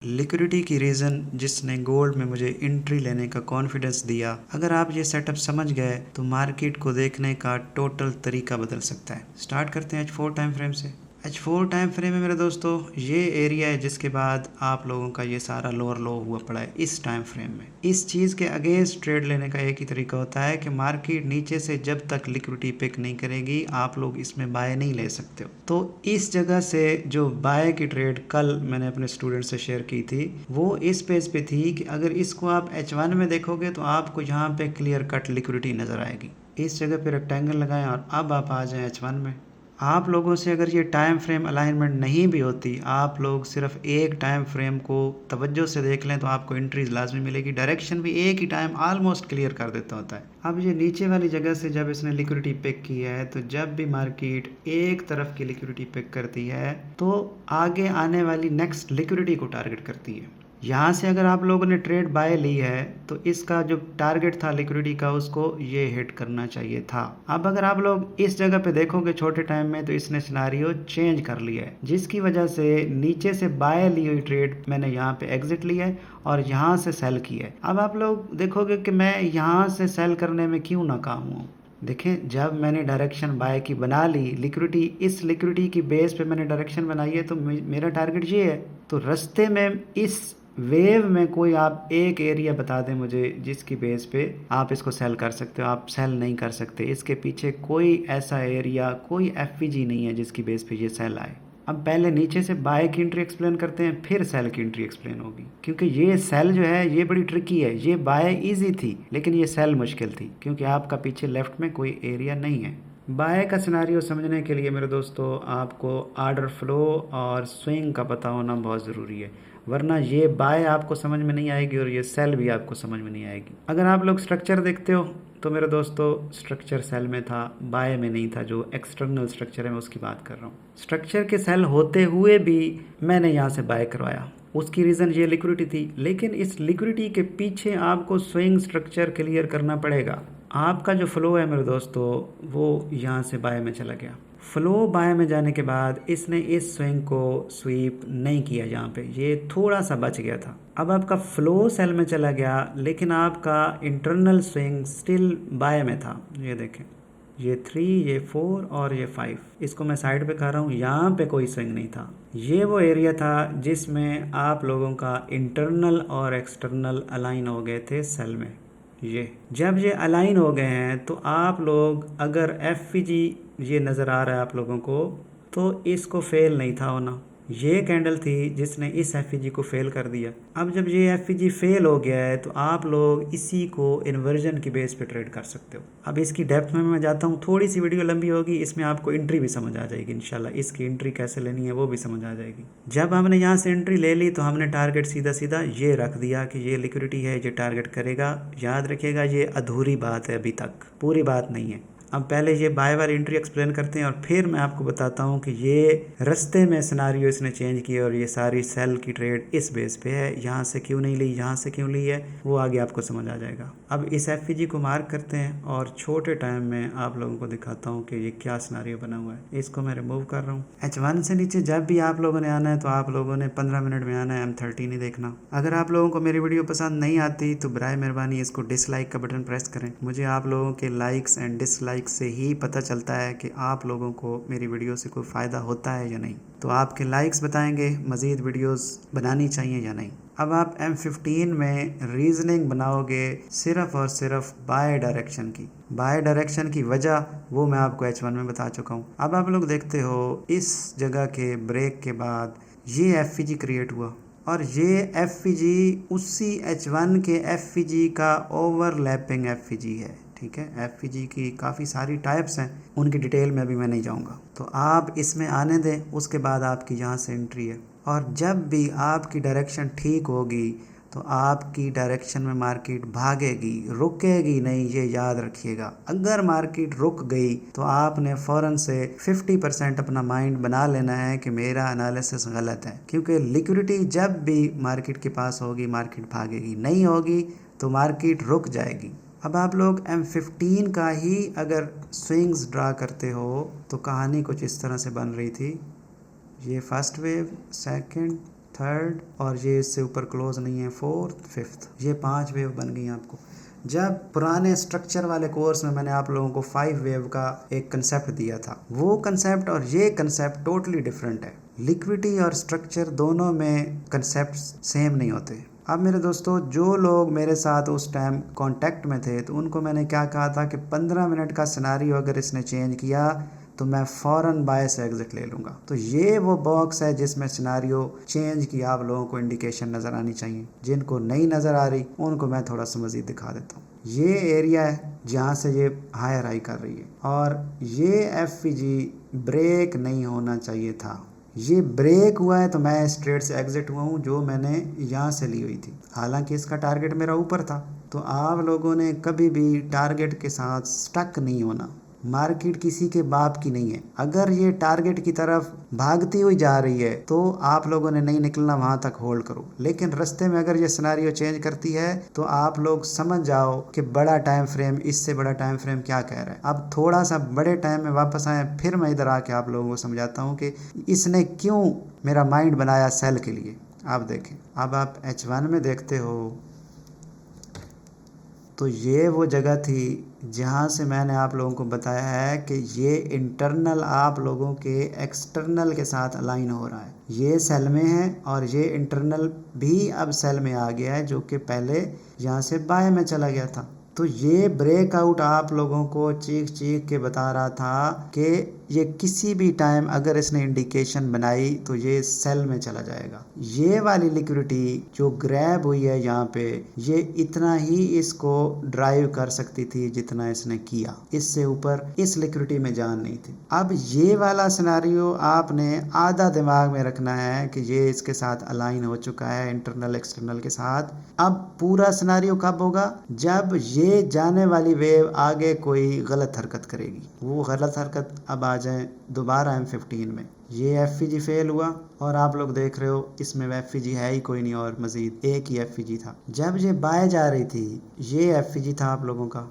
Liquidity की reason जिसने gold में मुझे एंट्री लेने का कॉन्फिडेंस दिया। अगर आप ये सेटअप समझ गए तो मार्केट को देखने का टोटल तरीका बदल सकता है। स्टार्ट करते हैं H4 टाइम फ्रेम से। H4 टाइम फ्रेम में मेरे दोस्तों ये एरिया है जिसके बाद आप लोगों का ये सारा लोअर लो हुआ पड़ा है इस टाइम फ्रेम में। इस चीज़ के अगेंस्ट ट्रेड लेने का एक ही तरीका होता है कि मार्केट नीचे से जब तक लिक्विडिटी पिक नहीं करेगी आप लोग इसमें बाय नहीं ले सकते हो। तो इस जगह से जो बाय की ट्रेड कल मैंने अपने स्टूडेंट से शेयर की थी वो इस पेज पे थी कि अगर इसको आप H1 में देखोगे तो आपको यहाँ पे क्लियर कट लिक्विडिटी नज़र आएगी। इस जगह पे रेक्टेंगल लगाएं और अब आप आ जाएं H1 में। आप लोगों से अगर ये टाइम फ्रेम अलाइनमेंट नहीं भी होती, आप लोग सिर्फ एक टाइम फ्रेम को तवज्जो से देख लें तो आपको एंट्रीज लाजमी मिलेगी। डायरेक्शन भी एक ही टाइम ऑलमोस्ट क्लियर कर देता होता है। अब ये नीचे वाली जगह से जब इसने लिक्विडिटी पिक की है तो जब भी मार्केट एक तरफ की लिक्विडिटी पिक करती है तो आगे आने वाली नेक्स्ट लिक्विडिटी को टारगेट करती है। यहाँ से अगर आप लोगों ने ट्रेड बाय ली है तो इसका जो टारगेट था लिक्विडिटी का उसको ये हिट करना चाहिए था। अब अगर आप लोग इस जगह पे देखोगे छोटे टाइम में तो इसने सिनारियो चेंज कर लिया है जिसकी वजह से नीचे से बाय ली हुई ट्रेड मैंने यहाँ पे एग्जिट लिया है और यहाँ से सेल किया है। अब आप लोग देखोगे कि मैं यहाँ से सेल करने में क्यों नाकाम हूँ। देखें, जब मैंने डायरेक्शन बाय की बना ली, लिक्विडिटी इस लिक्विडिटी की बेस पे मैंने डायरेक्शन बनाई है तो मेरा टारगेट ये है। तो रास्ते में इस वेव में कोई आप एक एरिया बता दें मुझे जिसकी बेस पे आप इसको सेल कर सकते हो। आप सेल नहीं कर सकते, इसके पीछे कोई ऐसा एरिया, कोई एफवीजी नहीं है जिसकी बेस पे ये सेल आए। अब पहले नीचे से बाय की एंट्री एक्सप्लेन करते हैं, फिर सेल की एंट्री एक्सप्लेन होगी, क्योंकि ये सेल जो है ये बड़ी ट्रिकी है। ये बाय इजी थी लेकिन ये सेल मुश्किल थी क्योंकि आपका पीछे लेफ्ट में कोई एरिया नहीं है। बाय का सिनारियो समझने के लिए मेरे दोस्तों आपको आर्डर फ्लो और स्विंग का पता होना बहुत ज़रूरी है, वरना ये बाय आपको समझ में नहीं आएगी और ये सेल भी आपको समझ में नहीं आएगी। अगर आप लोग स्ट्रक्चर देखते हो तो मेरे दोस्तों स्ट्रक्चर सेल में था, बाय में नहीं था। जो एक्सटर्नल स्ट्रक्चर है मैं उसकी बात कर रहा हूँ। स्ट्रक्चर के सेल होते हुए भी मैंने यहाँ से बाय करवाया, उसकी रीज़न ये लिक्विडिटी थी। लेकिन इस लिक्विडिटी के पीछे आपको स्विंग स्ट्रक्चर क्लियर करना पड़ेगा। आपका जो फ्लो है मेरे दोस्तों वो यहाँ से बाय में चला गया। फ्लो बाय में जाने के बाद इसने इस स्विंग को स्वीप नहीं किया, यहाँ पे ये थोड़ा सा बच गया था। अब आपका फ्लो सेल में चला गया लेकिन आपका इंटरनल स्विंग स्टिल बाय में था। ये देखें, ये 3, ये 4 और ये 5, इसको मैं साइड पे कर रहा हूँ, यहाँ पे कोई स्विंग नहीं था। ये वो एरिया था जिसमें आप लोगों का इंटरनल और एक्सटर्नल अलाइन हो गए थे सेल में। ये जब ये अलाइन हो गए हैं तो आप लोग अगर एफवीजी ये नज़र आ रहा है आप लोगों को तो इसको फेल नहीं था होना। ये कैंडल थी जिसने इस एफईजी को फेल कर दिया। अब जब ये एफईजी फेल हो गया है तो आप लोग इसी को इन्वर्जन की बेस पे ट्रेड कर सकते हो। अब इसकी डेप्थ में मैं जाता हूँ, थोड़ी सी वीडियो लंबी होगी, इसमें आपको एंट्री भी समझ आ जाएगी इंशाल्लाह। इसकी एंट्री कैसे लेनी है वो भी समझ आ जाएगी। जब हमने यहाँ से एंट्री ले ली तो हमने टारगेट सीधा सीधा ये रख दिया कि ये लिक्विडिटी है, ये टारगेट करेगा। याद रखिएगा ये अधूरी बात है, अभी तक पूरी बात नहीं है। अब पहले ये बाय वाली एंट्री एक्सप्लेन करते हैं और फिर मैं आपको बताता हूँ कि ये रास्ते में सिनारियो इसने चेंज किया और ये सारी सेल की ट्रेड इस बेस पे है। यहाँ से क्यों नहीं ली, यहाँ से क्यों ली है, वो आगे आपको समझ आ जाएगा। अब इस एफईजी को मार्क करते हैं और छोटे टाइम में आप लोगों को दिखाता हूँ कि ये क्या सिनारियो बना हुआ है। इसको मैं रिमूव कर रहा हूँ। H1 से नीचे जब भी आप लोगों ने आना है तो आप लोगों ने 15 मिनट में आना है, M30 नहीं देखना। अगर आप लोगों को मेरी वीडियो पसंद नहीं आती तो बराए मेहरबानी इसको डिसलाइक का बटन प्रेस करें। मुझे आप लोगों के लाइक्स एंड डिसलाइक से ही पता चलता है कि आप लोगों को मेरी वीडियो से कोई फ़ायदा होता है या नहीं। तो आपके लाइक्स बताएंगे मज़ीद वीडियोस बनानी चाहिए या नहीं। अब आप M15 में रीजनिंग बनाओगे सिर्फ और सिर्फ बाय डायरेक्शन की। बाय डायरेक्शन की वजह वो मैं आपको H1 में बता चुका हूँ। अब आप लोग देखते हो इस जगह के ब्रेक के बाद ये एफईजी क्रिएट हुआ और ये एफईजी उसी H1 के एफईजी का ओवरलैपिंग एफईजी है। ठीक है, एफईजी की काफ़ी सारी टाइप्स हैं, उनकी डिटेल में अभी मैं नहीं जाऊंगा। तो आप इसमें आने दें, उसके बाद आपकी यहाँ से एंट्री है। और जब भी आपकी डायरेक्शन ठीक होगी तो आपकी डायरेक्शन में मार्केट भागेगी, रुकेगी नहीं, ये याद रखिएगा। अगर मार्केट रुक गई तो आपने फ़ौरन से 50% अपना माइंड बना लेना है कि मेरा एनालिसिस गलत है, क्योंकि लिक्विडिटी जब भी मार्केट के पास होगी मार्केट भागेगी, नहीं होगी तो मार्केट रुक जाएगी। अब आप लोग M15 का ही अगर स्विंग्स ड्रा करते हो तो कहानी कुछ इस तरह से बन रही थी। ये फर्स्ट वेव, सेकंड, थर्ड, और ये इससे ऊपर क्लोज नहीं है, फोर्थ, फिफ्थ। ये 5 वेव बन गई आपको। जब पुराने स्ट्रक्चर वाले कोर्स में मैंने आप लोगों को 5 वेव का एक कंसेप्ट दिया था, वो कंसेप्ट और ये कंसेप्ट टोटली डिफरेंट है। लिक्विडिटी और स्ट्रक्चर दोनों में कंसेप्ट सेम नहीं होते। अब मेरे दोस्तों, जो लोग मेरे साथ उस टाइम कांटेक्ट में थे, तो उनको मैंने क्या कहा था कि 15 मिनट का सिनेरियो अगर इसने चेंज किया तो मैं फ़ौरन बाय से एग्जिट ले लूँगा। तो ये वो बॉक्स है जिसमें सिनेरियो चेंज की आप लोगों को इंडिकेशन नज़र आनी चाहिए। जिनको नहीं नज़र आ रही उनको मैं थोड़ा सा मज़ीद दिखा देता हूँ। ये एरिया है जहाँ से ये हायर हाई कर रही है, और ये एफ ब्रेक नहीं होना चाहिए था। ये ब्रेक हुआ है तो मैं इस ट्रेड से एग्जिट हुआ हूँ, जो मैंने यहाँ से ली हुई थी। हालांकि इसका टारगेट मेरा ऊपर था। तो आप लोगों ने कभी भी टारगेट के साथ स्टक नहीं होना। मार्केट किसी के बाप की नहीं है। अगर ये टारगेट की तरफ भागती हुई जा रही है तो आप लोगों ने नहीं निकलना, वहां तक होल्ड करो। लेकिन रास्ते में अगर ये सिनेरियो चेंज करती है तो आप लोग समझ जाओ कि बड़ा टाइम फ्रेम, इससे बड़ा टाइम फ्रेम क्या कह रहा है। अब थोड़ा सा बड़े टाइम में वापस आए, फिर मैं इधर आके आप लोगों को समझाता हूँ कि इसने क्यों मेरा माइंड बनाया सेल के लिए। आप देखें, अब आप H1 में देखते हो तो ये वो जगह थी जहाँ से मैंने आप लोगों को बताया है कि ये इंटरनल आप लोगों के एक्सटर्नल के साथ अलाइन हो रहा है। ये सेल में है और ये इंटरनल भी अब सेल में आ गया है, जो कि पहले यहाँ से बाय में चला गया था। तो ये ब्रेकआउट आप लोगों को चीख चीख के बता रहा था कि ये किसी भी टाइम अगर इसने इंडिकेशन बनाई तो ये सेल में चला जाएगा। ये वाली लिक्विडिटी जो ग्रैब हुई है यहाँ पे, ये इतना ही इसको ड्राइव कर सकती थी जितना इसने किया। इससे ऊपर इस लिक्विडिटी में जान नहीं थी। अब ये वाला सिनेरियो आपने आधा दिमाग में रखना है कि ये इसके साथ अलाइन हो चुका है इंटरनल एक्सटर्नल के साथ। अब पूरा सिनेरियो कब होगा? जब ये जाने वाली वेव आगे कोई गलत हरकत करेगी। वो गलत हरकत अब आ जाए दोबारा M15 में। ये एफ फेल हुआ और आप लोग देख रहे हो इसमें एफ है ही कोई नहीं, और मजीद एक ही एफ था। जब ये बाय जा रही थी, ये एफ था आप लोगों का।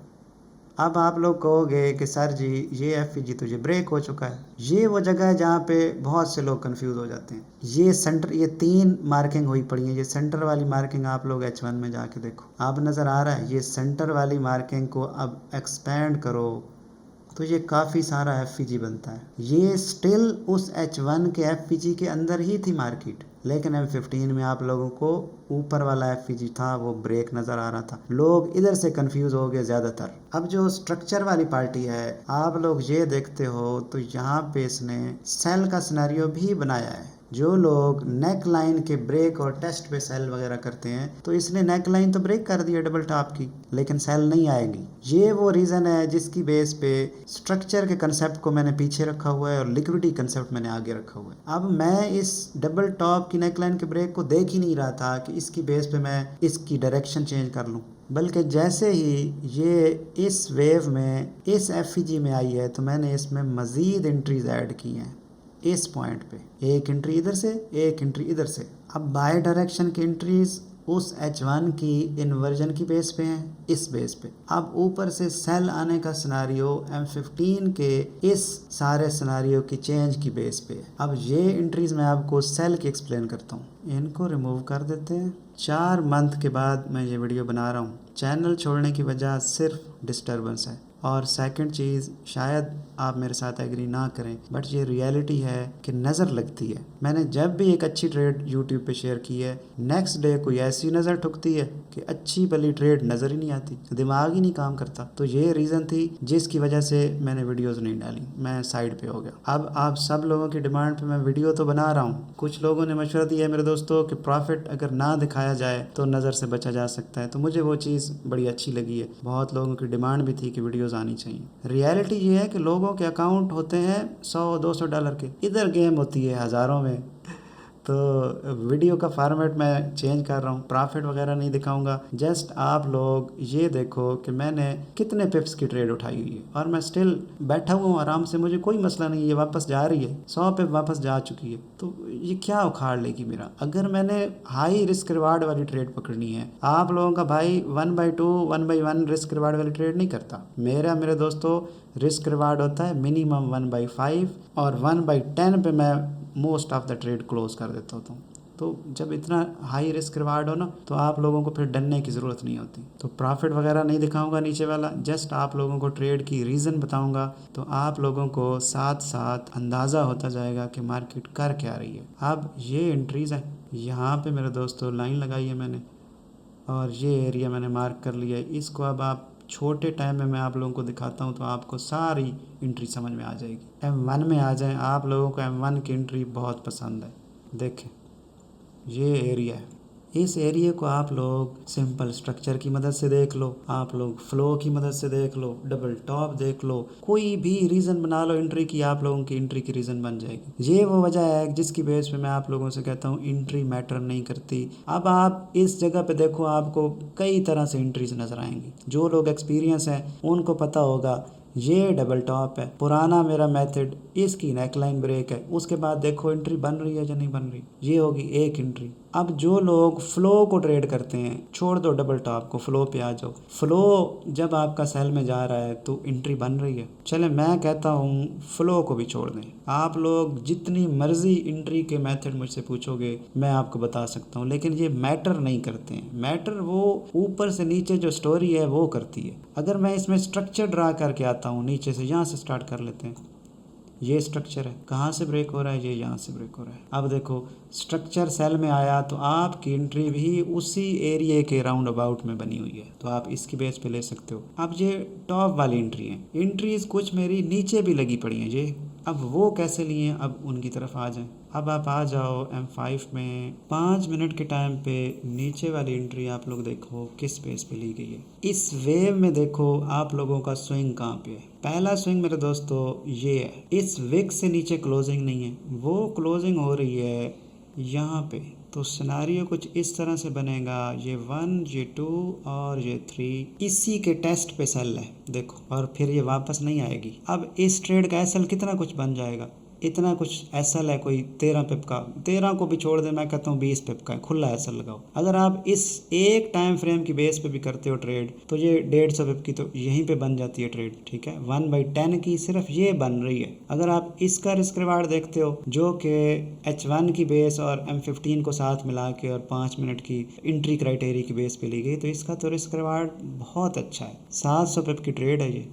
अब आप लोग कहोगे कि सर जी ये एफ तो ये ब्रेक हो चुका है। ये वो जगह है जहाँ पे बहुत से लोग कंफ्यूज हो जाते हैं। ये सेंटर, ये 3 मार्किंग हुई पड़ी है। ये सेंटर वाली मार्किंग आप लोग H1 में जाके देखो, आप नज़र आ रहा है। ये सेंटर वाली मार्किंग को अब एक्सपेंड करो तो ये काफ़ी सारा एफ बनता है। ये स्टिल उस H1 के एफ के अंदर ही थी मार्केट, लेकिन M15 में आप लोगों को ऊपर वाला एफ था वो ब्रेक नज़र आ रहा था। लोग इधर से कंफ्यूज हो गए ज़्यादातर। अब जो स्ट्रक्चर वाली पार्टी है, आप लोग ये देखते हो तो यहाँ पे इसने सेल का सिनेरियो भी बनाया है। जो लोग नेक लाइन के ब्रेक और टेस्ट पे सेल वगैरह करते हैं, तो इसने नेक लाइन तो ब्रेक कर दी है डबल टॉप की, लेकिन सेल नहीं आएगी। ये वो रीज़न है जिसकी बेस पे स्ट्रक्चर के कंसेप्ट को मैंने पीछे रखा हुआ है और लिक्विडिटी कंसेप्ट मैंने आगे रखा हुआ है। अब मैं इस डबल टॉप की नेक लाइन के ब्रेक को देख ही नहीं रहा था कि इसकी बेस पे मैं इसकी डायरेक्शन चेंज कर लूँ, बल्कि जैसे ही ये इस वेव में इस एफ में आई है तो मैंने इसमें मज़ीद एंट्रीज ऐड की हैं। इस पॉइंट पे एक एंट्री इधर से, एक एंट्री इधर से। अब बाय डायरेक्शन की एंट्रीज उस H1 की इन्वर्जन की बेस पे हैं, इस बेस पे। अब ऊपर से सेल आने का सिनेरियो M15 के इस सारे सिनेरियो की चेंज की बेस पे है। अब ये एंट्रीज मैं आपको सेल की एक्सप्लेन करता हूँ। इनको रिमूव कर देते हैं। 4 मंथ के बाद मैं ये वीडियो बना रहा हूँ। चैनल छोड़ने की वजह सिर्फ डिस्टर्बेंस है, और सेकंड चीज़, शायद आप मेरे साथ एग्री ना करें, बट ये रियलिटी है कि नज़र लगती है। मैंने जब भी एक अच्छी ट्रेड यूट्यूब पे शेयर की है, नेक्स्ट डे कोई ऐसी नज़र ठुकती है कि अच्छी भली ट्रेड नज़र ही नहीं आती, दिमाग ही नहीं काम करता। तो ये रीज़न थी जिसकी वजह से मैंने वीडियोज़ नहीं डाली, मैं साइड पे हो गया। अब आप सब लोगों की डिमांड पे मैं वीडियो तो बना रहा हूँ। कुछ लोगों ने मशवरा दिया है मेरे दोस्तों कि प्रॉफिट अगर ना दिखाया जाए तो नज़र से बचा जा सकता है, तो मुझे वो चीज़ बड़ी अच्छी लगी है। बहुत लोगों की डिमांड भी थी कि वीडियोज़ आनी चाहिए। रियलिटी ये है कि लोगों के अकाउंट होते हैं $100-200 के, इधर गेम होती है हज़ारों में। तो वीडियो का फॉर्मेट मैं चेंज कर रहा हूँ, प्रॉफिट वगैरह नहीं दिखाऊंगा। जस्ट आप लोग ये देखो कि मैंने कितने पिप्स की ट्रेड उठाई हुई है, और मैं स्टिल बैठा हुआ हूँ आराम से, मुझे कोई मसला नहीं है। ये वापस जा रही है, 100 पिप वापस जा चुकी है, तो ये क्या उखाड़ लेगी मेरा। अगर मैंने हाई रिस्क रिवार्ड वाली ट्रेड पकड़नी है, आप लोगों का भाई 1/2 1/1 रिस्क रिवार्ड वाली ट्रेड नहीं करता। मेरे दोस्तों रिस्क रिवार्ड होता है मिनिमम 1/5, और 1/10 पे मैं most of the trade close कर देता हूँ। तो जब इतना हाई रिस्क रिवार्ड हो ना तो आप लोगों को फिर डरने की ज़रूरत नहीं होती। तो प्रॉफिट वगैरह नहीं दिखाऊंगा नीचे वाला, जस्ट आप लोगों को ट्रेड की रीज़न बताऊंगा, तो आप लोगों को साथ साथ अंदाज़ा होता जाएगा कि मार्केट कर क्या रही है। अब ये एंट्रीज़ हैं, यहाँ पे मेरे दोस्तों लाइन लगाई है मैंने और ये एरिया मैंने मार्क कर लिया है। इसको अब आप छोटे टाइम में मैं आप लोगों को दिखाता हूँ तो आपको सारी एंट्री समझ में आ जाएगी। M1 में आ जाएं, आप लोगों को M1 की एंट्री बहुत पसंद है। देखें ये एरिया है, इस एरिया को आप लोग सिंपल स्ट्रक्चर की मदद से देख लो, आप लोग फ्लो की मदद से देख लो, डबल टॉप देख लो, कोई भी रीज़न बना लो एंट्री की, आप लोगों की एंट्री की रीज़न बन जाएगी। ये वो वजह है जिसकी बेस पे मैं आप लोगों से कहता हूँ एंट्री मैटर नहीं करती। अब आप इस जगह पे देखो, आपको कई तरह से एंट्रीज नज़र आएंगी। जो लोग एक्सपीरियंस हैं उनको पता होगा ये डबल टॉप है, पुराना मेरा मेथड, इसकी नेकलाइन ब्रेक है, उसके बाद देखो एंट्री बन रही है या नहीं बन रही। ये होगी एक एंट्री। अब जो लोग फ्लो को ट्रेड करते हैं, छोड़ दो डबल टॉप को, फ्लो पे आ जाओ। फ्लो जब आपका सेल में जा रहा है तो एंट्री बन रही है। चले मैं कहता हूँ फ्लो को भी छोड़ दें। आप लोग जितनी मर्जी एंट्री के मेथड मुझसे पूछोगे मैं आपको बता सकता हूँ, लेकिन ये मैटर नहीं करते हैं। मैटर वो ऊपर से नीचे जो स्टोरी है वो करती है। अगर मैं इसमें स्ट्रक्चर ड्रा करके आता हूँ नीचे से, यहाँ से स्टार्ट कर लेते हैं। ये स्ट्रक्चर है, कहाँ से ब्रेक हो रहा है, ये यहाँ से ब्रेक हो रहा है। अब देखो स्ट्रक्चर सेल में आया तो आपकी एंट्री भी उसी एरिया के राउंड अबाउट में बनी हुई है, तो आप इसकी बेस पे ले सकते हो। अब ये टॉप वाली एंट्री है, एंट्रीज कुछ मेरी नीचे भी लगी पड़ी हैं ये, अब वो कैसे लिए, अब उनकी तरफ आ जाएं। अब आप आ जाओ M5 में 5 मिनट के टाइम पे नीचे वाली एंट्री आप लोग देखो किस बेस पे ली गई है। इस वेव में देखो आप लोगों का स्विंग कहाँ पे है। पहला स्विंग मेरे दोस्तों ये है, इस विक से नीचे क्लोजिंग नहीं है, वो क्लोजिंग हो रही है यहाँ पे। तो सिनारियो कुछ इस तरह से बनेगा, ये 1 ये 2 और ये 3 इसी के टेस्ट पे सेल है देखो, और फिर ये वापस नहीं आएगी। अब इस ट्रेड का एसएल कितना कुछ बन जाएगा, इतना कुछ एसएल है कोई 13 पिप का, 13 को भी छोड़ दे, मैं कहता हूँ 20 पिप का है, खुला एसएल लगाओ। अगर आप इस एक टाइम फ्रेम की बेस पे भी करते हो ट्रेड तो ये 150 पिप की तो यहीं पे बन जाती है ट्रेड, ठीक है। 1/10 की सिर्फ ये बन रही है। अगर आप इसका रिस्क रिवार्ड देखते हो जो कि H1 की बेस और M15 को साथ मिला के और 5 मिनट की एंट्री क्राइटेरिया की बेस पे ली गई, तो इसका तो रिस्क रिवार्ड बहुत अच्छा है। 700 पिप की ट्रेड है ये।